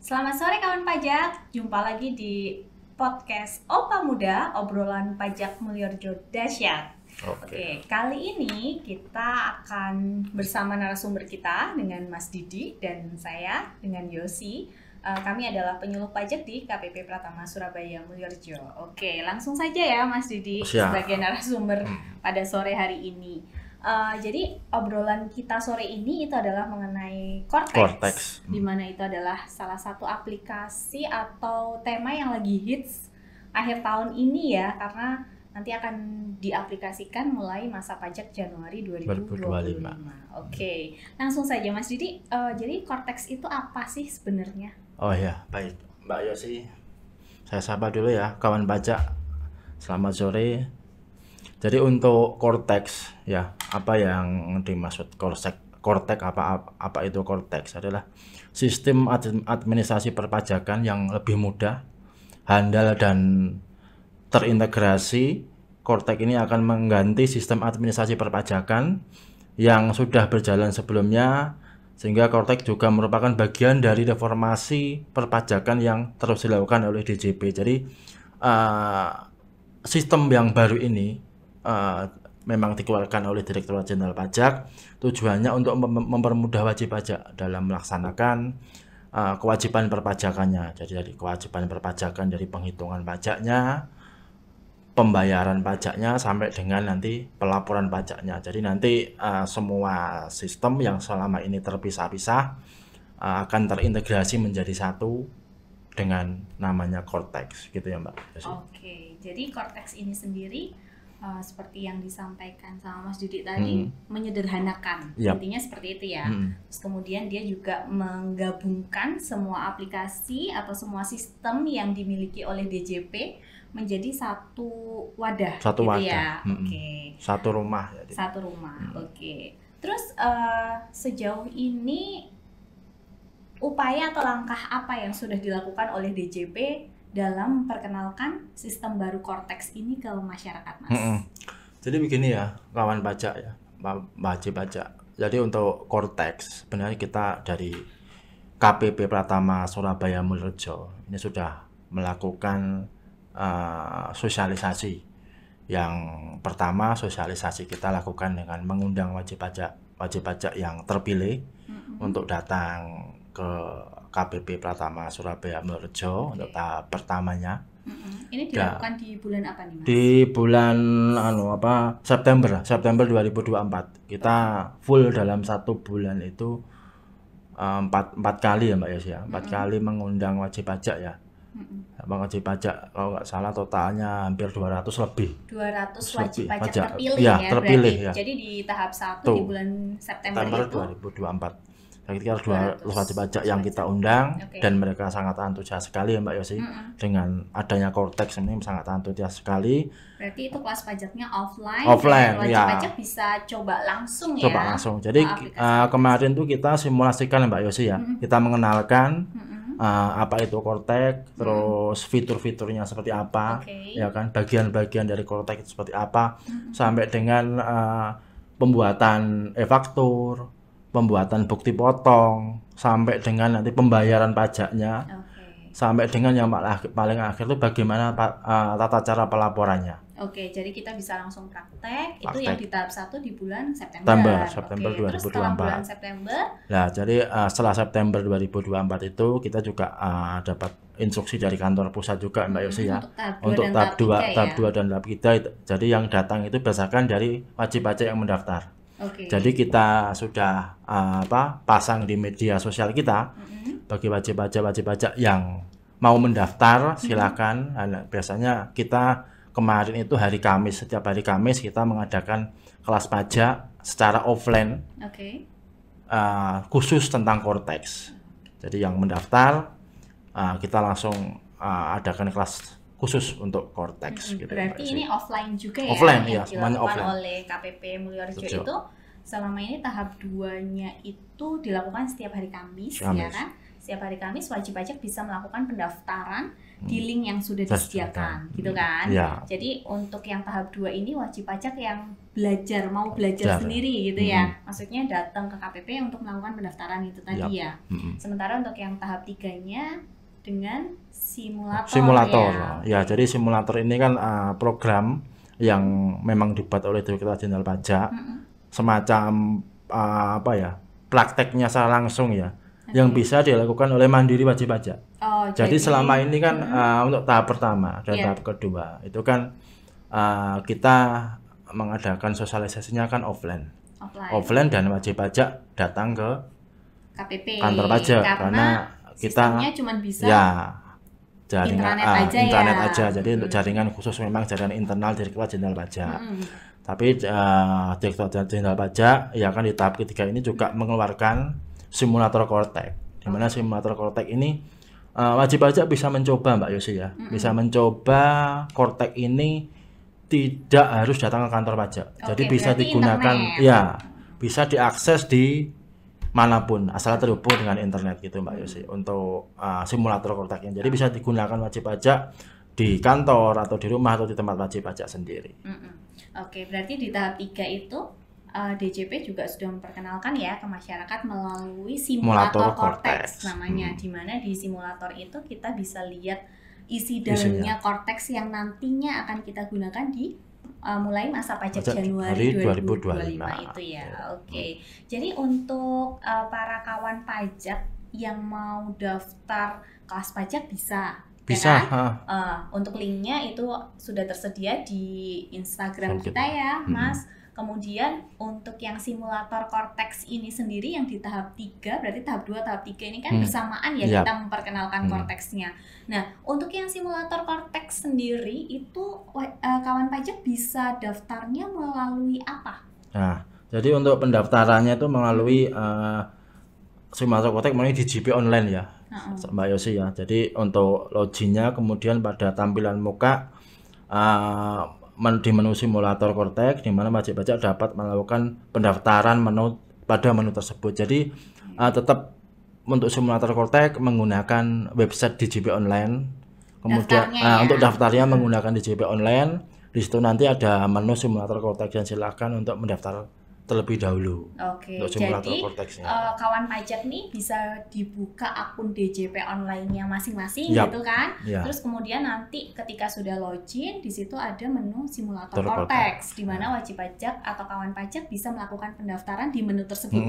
Selamat sore kawan pajak, jumpa lagi di podcast Opa Muda, obrolan pajak Mulyorjo dahsyat. Oke, kali ini kita akan bersama narasumber kita dengan Mas Didi dan saya dengan Yosi. Kami adalah penyuluh pajak di KPP Pratama Surabaya Mulyorjo. Oke, langsung saja ya Mas Didi sebagai narasumber pada sore hari ini. Jadi obrolan kita sore ini itu adalah mengenai Cortex. Di mana itu adalah salah satu aplikasi atau tema yang lagi hits akhir tahun ini ya, karena nanti akan diaplikasikan mulai masa pajak Januari 2025. Oke, langsung saja Mas Didi. Jadi Cortex itu apa sih sebenarnya? Oh ya, baik Mbak Yosi. Saya sapa dulu ya kawan pajak. Selamat sore. Jadi untuk Cortex ya, apa yang dimaksud Cortex apa itu Cortex adalah sistem administrasi perpajakan yang lebih mudah, handal dan terintegrasi. Cortex ini akan mengganti sistem administrasi perpajakan yang sudah berjalan sebelumnya, sehingga Cortex juga merupakan bagian dari reformasi perpajakan yang terus dilakukan oleh DJP. Jadi sistem yang baru ini memang dikeluarkan oleh Direktorat Jenderal Pajak, tujuannya untuk mempermudah wajib pajak dalam melaksanakan kewajiban perpajakannya. Jadi dari kewajiban perpajakan dari penghitungan pajaknya, pembayaran pajaknya sampai dengan nanti pelaporan pajaknya. Jadi nanti semua sistem yang selama ini terpisah-pisah akan terintegrasi menjadi satu dengan namanya Cortex, gitu ya Mbak. Oke, jadi Cortex ini sendiri seperti yang disampaikan sama Mas Didi tadi, menyederhanakan. Intinya seperti itu ya. Terus kemudian dia juga menggabungkan semua aplikasi atau semua sistem yang dimiliki oleh DJP menjadi satu wadah. Satu wadah. Ya. Oke. Satu rumah. Satu rumah. Oke. Terus sejauh ini upaya atau langkah apa yang sudah dilakukan oleh DJP dalam memperkenalkan sistem baru Cortex ini ke masyarakat, Mas? Jadi begini ya, kawan pajak ya, wajib pajak. Jadi untuk Cortex, sebenarnya kita dari KPP Pratama Surabaya Mulyorjo ini sudah melakukan sosialisasi. Yang pertama, sosialisasi kita lakukan dengan mengundang wajib pajak yang terpilih untuk datang ke KPP Pratama Surabaya Mulyorjo untuk tahap pertamanya. Ini dilakukan di bulan apa nih, Mas? Di bulan September 2024. Kita full dalam satu bulan itu empat kali ya Mbak Yos ya. 4 kali mengundang wajib pajak ya. Wajib pajak kalau nggak salah totalnya hampir 200 lebih. 200 wajib pajak terpilih ya, terpilih ya. Jadi di tahap 1 di bulan September itu 2024. Kita 200 wajib pajak yang kita undang, dan mereka sangat antusias sekali ya Mbak Yosi dengan adanya Cortex ini, sangat antusias sekali. Berarti itu kelas pajaknya offline wajib pajak bisa coba langsung ya. Coba langsung. Jadi kemarin tuh kita simulasikan Mbak Yosi ya. Kita mengenalkan apa itu Cortex, terus fitur-fiturnya seperti apa, ya kan, bagian-bagian dari Cortex itu seperti apa, sampai dengan pembuatan e-faktur, pembuatan bukti potong, sampai dengan nanti pembayaran pajaknya, sampai dengan yang paling akhir itu bagaimana tata cara pelaporannya. Oke, jadi kita bisa langsung praktek. Itu yang di tahap 1 di bulan September 2024. Terus setelah bulan September? Nah, jadi setelah September 2024 itu kita juga dapat instruksi dari kantor pusat juga Mbak Yosi ya. Untuk tahap 2 dan tahap 3. Jadi yang datang itu berdasarkan dari wajib pajak yang mendaftar. Jadi kita sudah pasang di media sosial kita bagi wajib pajak yang mau mendaftar, silakan. Biasanya kita kemarin itu hari Kamis, setiap hari Kamis kita mengadakan kelas pajak secara offline, khusus tentang Cortex. Jadi yang mendaftar kita langsung adakan kelas khusus untuk Cortex. Gitu, berarti ini offline juga ya? Offline ya, semuanya offline. Oleh KPP Mulyorjo itu selama ini tahap 2-nya itu dilakukan setiap hari Kamis. Ya kan? setiap hari Kamis wajib pajak bisa melakukan pendaftaran di link yang sudah disediakan, gitu kan? Ya. Jadi untuk yang tahap 2 ini wajib pajak yang mau belajar sendiri gitu ya. Maksudnya datang ke KPP untuk melakukan pendaftaran itu tadi ya. Sementara untuk yang tahap 3-nya dengan simulator ya. Jadi simulator ini kan program yang memang dibuat oleh Direktorat Jenderal Pajak, semacam prakteknya secara langsung ya, yang bisa dilakukan oleh mandiri wajib pajak. Jadi selama ini kan untuk tahap pertama dan tahap kedua itu kan kita mengadakan sosialisasinya kan offline dan wajib pajak datang ke KPP, kantor pajak karena kita cuma bisa jaringan internet aja. Jadi untuk jaringan khusus memang jaringan internal Direktorat Jenderal Pajak. Tapi Direktorat Jenderal Pajak ya kan di tahap ketiga ini juga mengeluarkan simulator Kortek. Di mana simulator Kortek ini wajib pajak bisa mencoba Mbak Yosi ya. Bisa mencoba Kortek ini tidak harus datang ke kantor pajak. Jadi bisa digunakan bisa diakses di manapun asal terhubung dengan internet gitu Mbak Yosi untuk simulator Kortek ini. Jadi bisa digunakan wajib pajak di kantor atau di rumah atau di tempat wajib pajak sendiri. Oke, berarti di tahap 3 itu DJP juga sudah memperkenalkan ya ke masyarakat melalui simulator Kortex namanya, di mana di simulator itu kita bisa lihat isi dalamnya Kortex yang nantinya akan kita gunakan di mulai masa pajak Januari 2025 itu ya. Oke. Jadi untuk para kawan pajak yang mau daftar kelas pajak bisa ya kan? Untuk linknya itu sudah tersedia di Instagram kita ya Mas. Kemudian untuk yang simulator Kortex ini sendiri yang di tahap 3, berarti tahap 2, tahap 3 ini kan bersamaan ya kita memperkenalkan Korteksnya. Nah untuk yang simulator Kortex sendiri itu kawan pajak bisa daftarnya melalui apa? Nah jadi untuk pendaftarannya itu melalui simulator Kortex melalui DJP online ya. Mbak Yosi ya. Jadi untuk loginnya kemudian pada tampilan muka di menu simulator Kortex di mana wajib pajak dapat melakukan pendaftaran pada menu tersebut. Jadi tetap untuk simulator Kortex menggunakan website DJP online. Kemudian untuk daftarnya menggunakan DJP online. Di situ nanti ada menu simulator Kortex dan silakan untuk mendaftar terlebih dahulu. Oke, jadi kawan pajak nih bisa dibuka akun DJP online-nya masing-masing gitu kan. Terus kemudian nanti ketika sudah login di situ ada menu simulator Kortex di mana wajib pajak atau kawan pajak bisa melakukan pendaftaran di menu tersebut.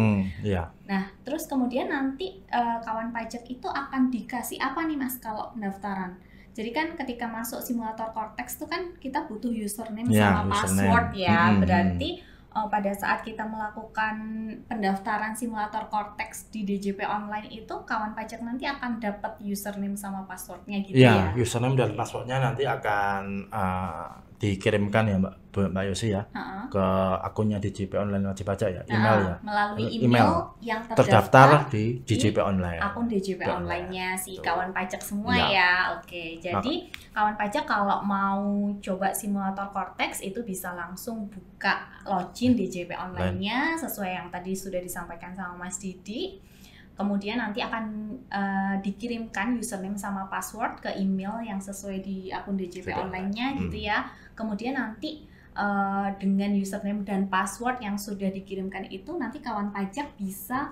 Nah, terus kemudian nanti kawan pajak itu akan dikasih apa nih Mas kalau pendaftaran? Jadi kan ketika masuk simulator Kortex itu kan kita butuh username sama password ya. Berarti pada saat kita melakukan pendaftaran simulator Kortex di DJP online itu kawan pajak nanti akan dapat username sama passwordnya gitu ya? Iya, username dan passwordnya nanti akan dikirimkan ya Mbak Yosi ya ke akunnya DJP online wajib pajak ya, email ya. Melalui email yang terdaftar di DJP online. Akun DJP online-nya si kawan pajak semua ya. Oke, jadi kawan pajak kalau mau coba simulator Kortex itu bisa langsung buka login DJP online-nya sesuai yang tadi sudah disampaikan sama Mas Didi. Kemudian nanti akan dikirimkan username sama password ke email yang sesuai di akun DJP online-nya gitu ya. Kemudian nanti dengan username dan password yang sudah dikirimkan itu nanti kawan pajak bisa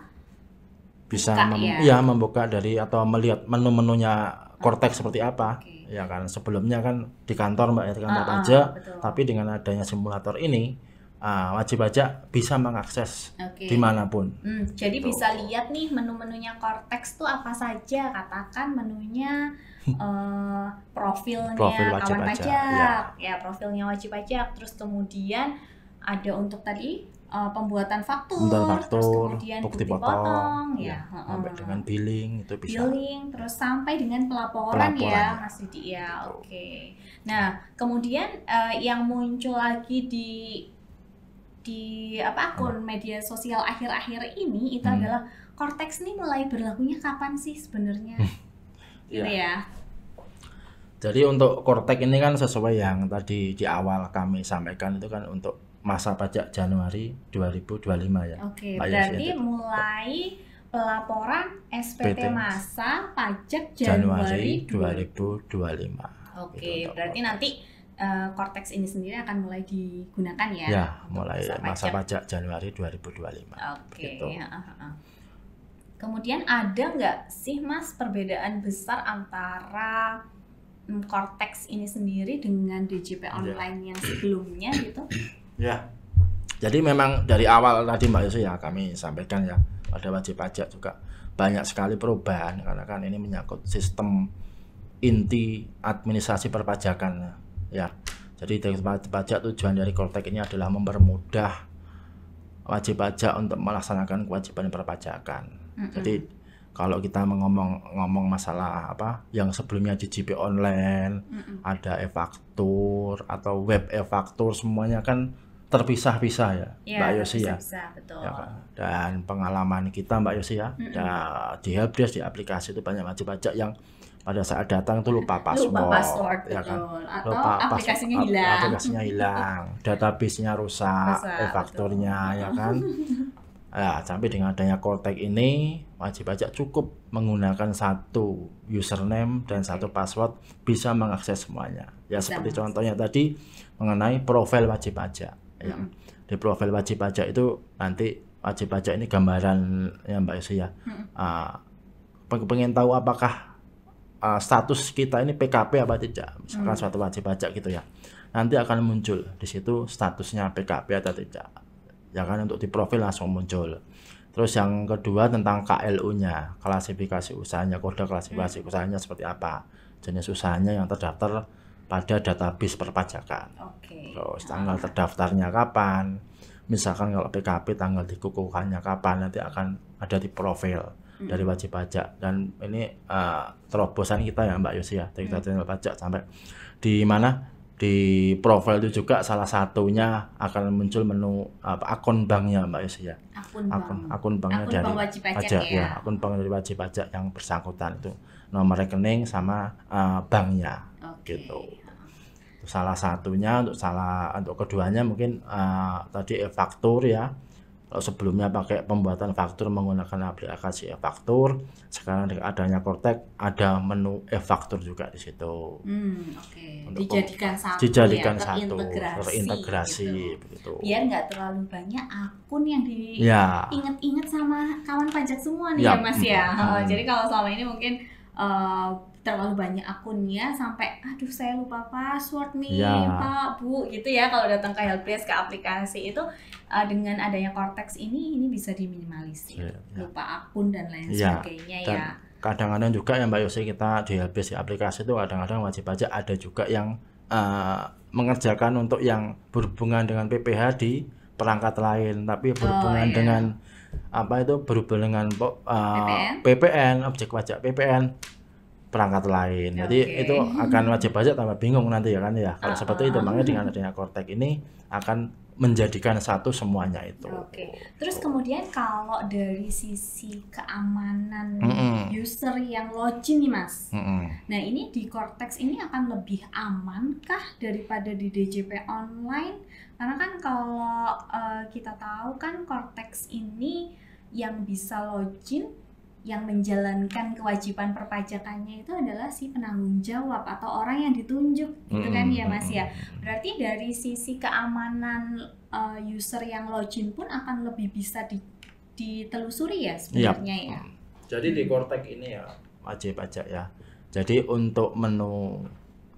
membuka dari atau melihat menu-menunya Kortex seperti apa. Ya kan sebelumnya kan di kantor Mbak ya, di kantor pajak, tapi dengan adanya simulator ini wajib pajak bisa mengakses dimanapun. Jadi bisa lihat nih menu-menunya Kortex tuh apa saja. Katakan menunya profilnya kawan pajak, ya profilnya wajib pajak. Terus kemudian ada untuk tadi pembuatan faktur, terus kemudian bukti potong, sampai dengan billing itu bisa. Billing, terus sampai dengan pelaporan ya Mas Didi ya. Nah kemudian yang muncul lagi di akun media sosial akhir-akhir ini itu adalah Kortex nih mulai berlakunya kapan sih sebenarnya? Gitu ya. Jadi untuk Kortex ini kan sesuai yang tadi di awal kami sampaikan itu kan untuk masa pajak Januari 2025 ya. Berarti mulai pelaporan SPT PT masa pajak Januari Januari 2025. Oke, berarti nanti Cortex ini sendiri akan mulai digunakan ya? Ya, mulai masa pajak Januari 2025. Oke. Kemudian ada nggak sih Mas perbedaan besar antara Cortex ini sendiri dengan DJP online yang sebelumnya gitu? Ya, jadi memang dari awal tadi Mbak Yosi ya kami sampaikan ya, pada wajib pajak juga banyak sekali perubahan karena kan ini menyangkut sistem inti administrasi perpajakan ya. Jadi dari wajib pajak, tujuan dari Cortex ini adalah mempermudah wajib pajak untuk melaksanakan kewajiban perpajakan. Jadi kalau kita ngomong masalah apa yang sebelumnya DJP online, ada e-faktur atau web e-faktur, semuanya kan terpisah-pisah ya, Mbak Yosi ya. Betul. Ya kan? Dan pengalaman kita Mbak Yosi ya, di helpdesk, di aplikasi itu banyak wajib pajak yang pada saat datang tuh lupa password ya kan, atau aplikasinya hilang, database-nya rusak, e-fakturnya ya kan. Ya, sampai dengan adanya Cortex ini, wajib pajak cukup menggunakan satu username dan satu password bisa mengakses semuanya. Ya seperti contohnya tadi mengenai profil wajib pajak. Ya. Di profil wajib pajak itu nanti wajib pajak ini gambaran ya Mbak Yosi ya. Pengen tahu apakah status kita ini PKP apa tidak, misalkan suatu wajib pajak gitu ya, nanti akan muncul di situ statusnya PKP atau tidak ya kan, untuk di profil langsung muncul. Terus yang kedua tentang KLU-nya, klasifikasi usahanya, kode klasifikasi usahanya seperti apa, jenis usahanya yang terdaftar pada database perpajakan. Terus tanggal terdaftarnya kapan, misalkan kalau PKP tanggal dikukuhkannya kapan, nanti akan ada di profil dari wajib pajak. Dan ini terobosan kita ya Mbak Yosi ya, dari Direktorat Pajak sampai di mana di profil itu juga salah satunya akan muncul menu akun banknya Mbak Yosi ya, akun banknya dari wajib pajak ya, akun bank dari wajib pajak yang bersangkutan itu nomor rekening sama banknya gitu. Salah satunya untuk keduanya mungkin tadi e-faktur ya. Kalau sebelumnya pakai pembuatan faktur menggunakan aplikasi e-faktur, sekarang dengan adanya Cortex ada menu e-faktur juga di situ. Dijadikan satu, terintegrasi begitu. Biar nggak terlalu banyak akun yang diingat-ingat sama kawan pajak semua nih ya Mas ya. Jadi kalau selama ini mungkin terlalu banyak akunnya sampai aduh saya lupa password nih Pak Bu gitu ya, kalau datang ke helpdesk, ke aplikasi itu dengan adanya Cortex ini bisa diminimalisir lupa akun dan lain sebagainya dan ya. Kadang-kadang juga ya Mbak Yosi, kita di helpdesk, di aplikasi itu kadang-kadang wajib pajak ada juga yang mengerjakan untuk yang berhubungan dengan PPH di perangkat lain, tapi berhubungan dengan berhubungan dengan PPN, objek pajak PPN perangkat lain. Jadi itu akan wajib pajak tambah bingung nanti ya kan ya. Kalau seperti itu, makanya dengan adanya Cortex ini akan menjadikan satu semuanya itu. Terus kemudian kalau dari sisi keamanan user yang login nih Mas. Nah ini di Cortex ini akan lebih amankah daripada di DJP online? Karena kan kalau kita tahu kan Cortex ini yang bisa login, yang menjalankan kewajiban perpajakannya itu adalah si penanggung jawab atau orang yang ditunjuk gitu kan ya Mas ya. Berarti dari sisi keamanan user yang login pun akan lebih bisa ditelusuri ya sebenarnya ya. Jadi di Cortex ini ya wajib pajak ya. Jadi untuk menu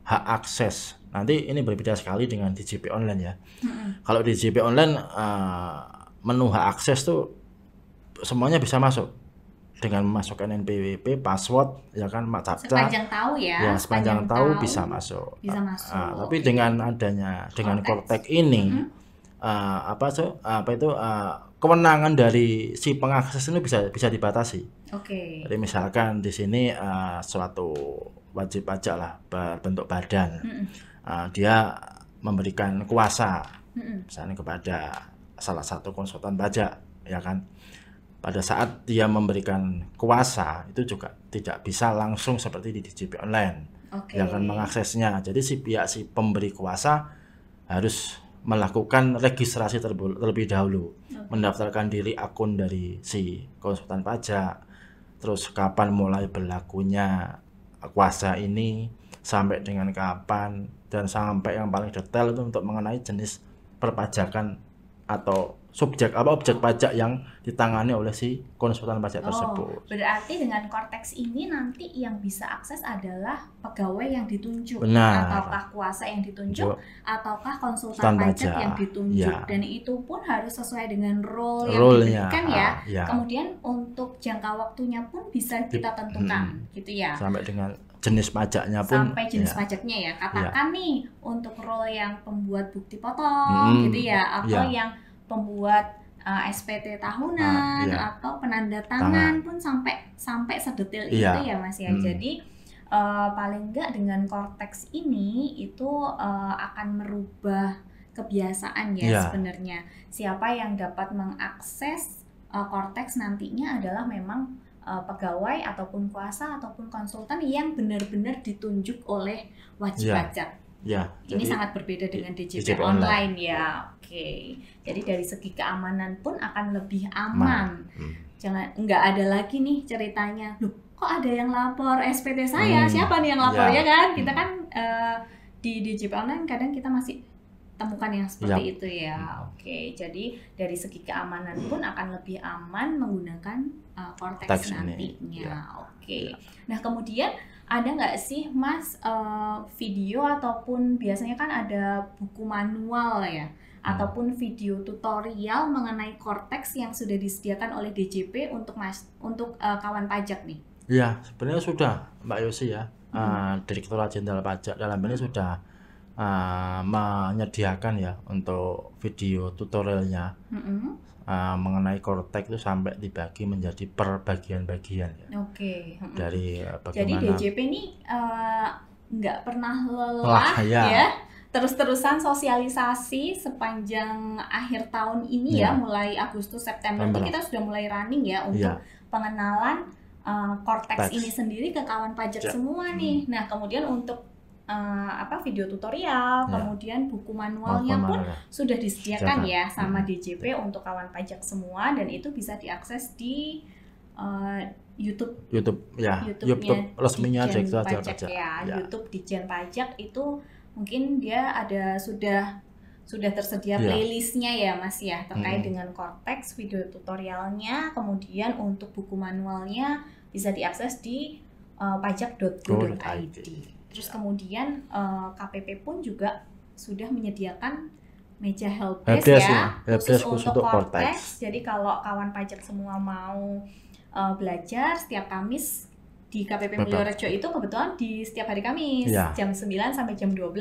hak akses nanti ini berbeda sekali dengan DJP online ya. Kalau di DJP online menu hak akses tuh semuanya bisa masuk dengan memasukkan NPWP, password ya kan, captcha. Sepanjang tahu ya. Sepanjang tahu bisa masuk. Tapi dengan adanya Cortex ini kewenangan dari si pengakses ini bisa dibatasi. Jadi misalkan di sini suatu wajib pajak lah berbentuk badan, dia memberikan kuasa misalnya kepada salah satu konsultan pajak ya kan. Pada saat dia memberikan kuasa itu juga tidak bisa langsung seperti di DJP online, dia akan mengaksesnya. Jadi si pemberi kuasa harus melakukan registrasi terlebih dahulu, mendaftarkan diri akun dari si konsultan pajak, terus kapan mulai berlakunya kuasa ini, sampai dengan kapan, dan sampai yang paling detail itu untuk mengenai jenis perpajakan atau objek pajak yang ditangani oleh si konsultan pajak tersebut. Berarti dengan Cortex ini nanti yang bisa akses adalah pegawai yang ditunjuk, ataukah kuasa yang ditunjuk, ataukah konsultan pajak yang ditunjuk, dan itu pun harus sesuai dengan role yang diberikan ya. Kemudian untuk jangka waktunya pun bisa kita tentukan, gitu ya. Sampai dengan jenis pajaknya pun. Sampai jenis pajaknya ya. Katakan nih untuk role yang pembuat bukti potong, gitu ya, atau yang pembuat SPT tahunan atau penanda tangan pun sampai sedetail itu ya Mas ya. Jadi paling enggak dengan Cortex ini itu akan merubah kebiasaan ya sebenarnya. Siapa yang dapat mengakses Cortex nantinya adalah memang pegawai ataupun kuasa ataupun konsultan yang benar-benar ditunjuk oleh wajib pajak. Ini sangat berbeda dengan DJP online ya. Jadi dari segi keamanan pun akan lebih aman. Nggak ada lagi nih ceritanya, loh kok ada yang lapor SPT saya, siapa nih yang lapor ya kan? Kita kan di DJP online kadang kita masih temukan yang seperti itu ya. Jadi dari segi keamanan pun akan lebih aman menggunakan Cortex nantinya. Nah kemudian ada nggak sih Mas video ataupun biasanya kan ada buku manual ya, ataupun video tutorial mengenai Cortex yang sudah disediakan oleh DJP untuk kawan pajak nih? Ya sebenarnya sudah Mbak Yosi ya. Direktorat Jenderal Pajak dalam ini sudah menyediakan ya untuk video tutorialnya mengenai Cortex itu sampai dibagi menjadi per bagian-bagian ya. Dari bagaimana. Jadi DJP ini nggak pernah lelah ya. Terus-terusan sosialisasi sepanjang akhir tahun ini ya, mulai Agustus September itu kita sudah mulai running ya untuk pengenalan Cortex ini sendiri ke kawan pajak semua nih. Nah kemudian untuk video tutorial, kemudian buku manualnya pun sudah disediakan ya sama DJP untuk kawan pajak semua, dan itu bisa diakses di YouTube resminya Direktorat Jenderal Pajak ya. YouTube Ditjen Pajak itu mungkin dia ada sudah tersedia playlistnya ya Mas ya, terkait dengan Cortex, video tutorialnya, kemudian untuk buku manualnya bisa diakses di pajak.go.id. Terus kemudian KPP pun juga sudah menyediakan meja helpdesk ya, khusus untuk Cortex. Jadi kalau kawan pajak semua mau belajar setiap Kamis di KPP Mulyorejo itu kebetulan di setiap hari Kamis jam 9 sampai jam 12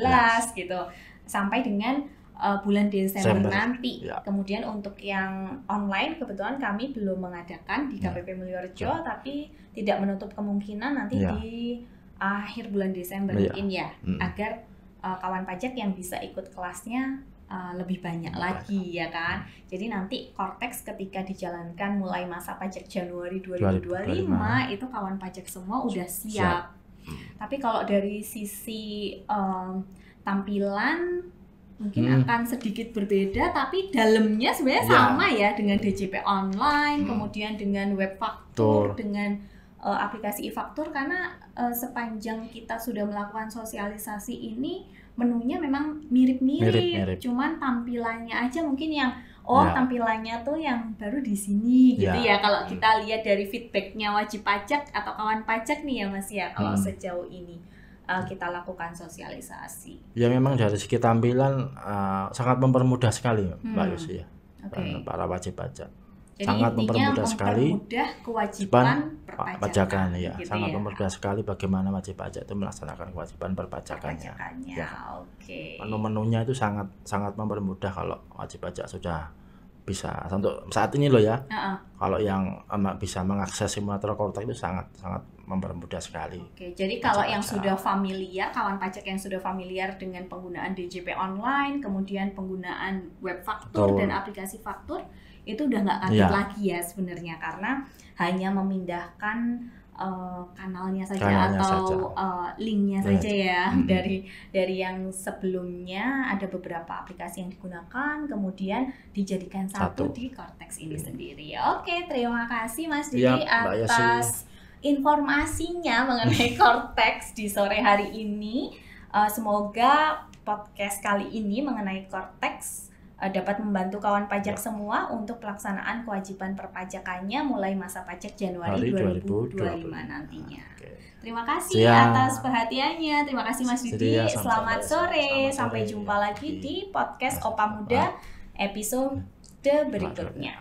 gitu. Sampai dengan bulan Desember nanti. Kemudian untuk yang online kebetulan kami belum mengadakan di KPP Mulyorejo, tapi tidak menutup kemungkinan nanti di akhir bulan Desember mungkin ya, agar kawan pajak yang bisa ikut kelasnya lebih banyak lagi ya kan. Jadi nanti Cortex ketika dijalankan mulai masa pajak Januari 2025 itu kawan pajak semua udah siap. Tapi kalau dari sisi tampilan mungkin akan sedikit berbeda, tapi dalamnya sebenarnya sama ya dengan DJP online, kemudian dengan web faktur, dengan aplikasi e-faktur, karena sepanjang kita sudah melakukan sosialisasi ini menunya memang mirip-mirip, cuman tampilannya aja mungkin yang tampilannya tuh yang baru di sini gitu ya. Kalau kita lihat dari feedbacknya wajib pajak atau kawan pajak nih ya Mas ya, kalau sejauh ini kita lakukan sosialisasi. Ya memang dari segi tampilan sangat mempermudah sekali Mbak Yosi ya, para wajib pajak. Jadi sangat mempermudah sekali kewajiban perpajakan ya, gitu sangat mempermudah sekali bagaimana wajib pajak itu melaksanakan kewajiban perpajakannya. Menu-menunya itu sangat mempermudah kalau wajib pajak sudah bisa untuk saat ini loh ya. Kalau yang bisa mengakses simulator Cortex itu sangat mempermudah sekali. Jadi kalau yang sudah familiar, kawan pajak yang sudah familiar dengan penggunaan DJP online, kemudian penggunaan web faktur dan aplikasi faktur, itu udah nggak kaget lagi ya sebenarnya, karena hanya memindahkan kanalnya saja atau linknya saja ya. Dari yang sebelumnya ada beberapa aplikasi yang digunakan, kemudian dijadikan satu di Cortex ini sendiri. Oke, terima kasih Mas Didi atas informasinya mengenai Cortex di sore hari ini. Semoga podcast kali ini mengenai Cortex dapat membantu kawan pajak semua untuk pelaksanaan kewajiban perpajakannya mulai masa pajak Januari 2025 nantinya. Terima kasih atas perhatiannya. Terima kasih Mas Didi. Selamat sore. Sampai jumpa lagi di podcast Opa Muda episode berikutnya.